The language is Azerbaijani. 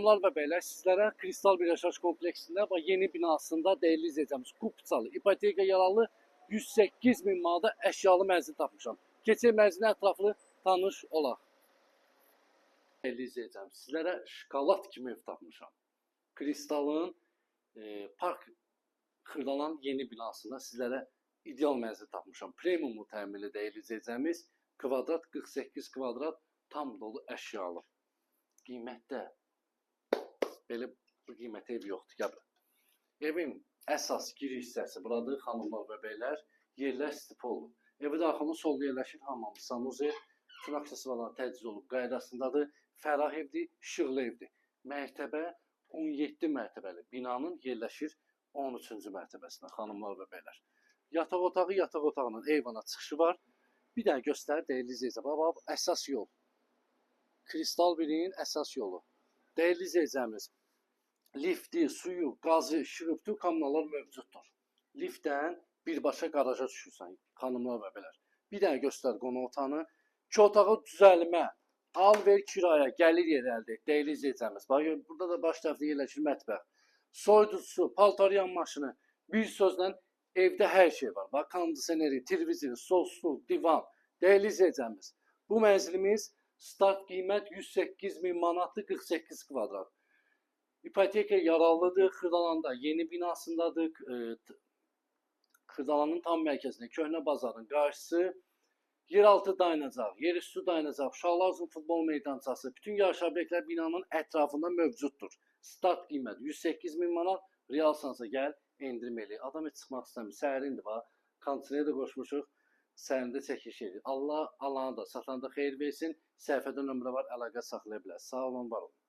Hanımlar ve beyler, sizlere Kristal bir yaşayış kompleksinde ve yeni binasında değerli izleyeceğimiz Kupçalı ipoteka yaralı 108 bin manada eşyalı mənzil tapmışam. Keçək mənzilin ətraflı tanış olaq. Değerli izleyeceğim, sizlere şokolad kimi ev tapmışam. Kristalın park Xırdalan yeni binasında sizlere ideal mənzil tapmışam. Premium təminli değerli izleyeceğimiz kvadrat 48 kvadrat tam dolu eşyalı. Qiymətdə belə bu qiymət ev yoxdur. Gəl. Evin əsas giriş hissəsi buradır, xanımlar və beylər. Yerlər stipoldur. Evi daxilində sol yerləşir hamam, sanuzi, bütün aksesuarlar təchiz olub qaydasındadır. Fərah evdir, işıqlı evdir. Mərtəbə 17 mərtəbəli binanın yerləşir 13-cü mərtəbəsində, xanımlar və beylər. Yataq otağının eyvana çıxışı var. Bir dənə göstər, değerli izləyicilər. Bax, əsas yol. Kristal birinin əsas yolu. Değerli izləyicimiz, lifti, suyu, qazı, işığı, bütün kommunallar mövcuddur. Liftdən birbaşa qaraja düşürsən, xanımlar və beylər. Bir dənə göstər qonaq otağını. 2 otağı düzəlmə, al ver kiraya, gəlir yeri əldə et. Değerli izləyicimiz, bax, burada da baş tərəfdə yerləşir mətbəx. Soyuducusu, paltaryan maşını, bir sözlə evdə hər şey var. Bax, kondisioneri, televizor, soslu, divan. Değerli izləyicimiz, bu mənzilimiz start qiymət 108 bin manatdır, 48 kvadrat. İpoteka yaralıdır, Xırdalanda yeni binasındadır. Xırdalanın tam mərkəzində, köhnə bazarın qarşısı. Yeraltı dayanacaq, yerüstü dayanacaq, uşaqlar üçün futbol meydançası, bütün yarış obyektlər binanın ətrafında mövcuddur. Start qiymət 108 bin manat, realsansa gəl, endirmeli. Adam heç çıxmaq istəmir, səhərindir var, kondisioneri də qoşmuşuq, səhərində çəkiş edir. Allah alana da, satanda xeyir versin, səhifədə nömrə var, əlaqə saxlaya bilər. Sağ olun, var olun.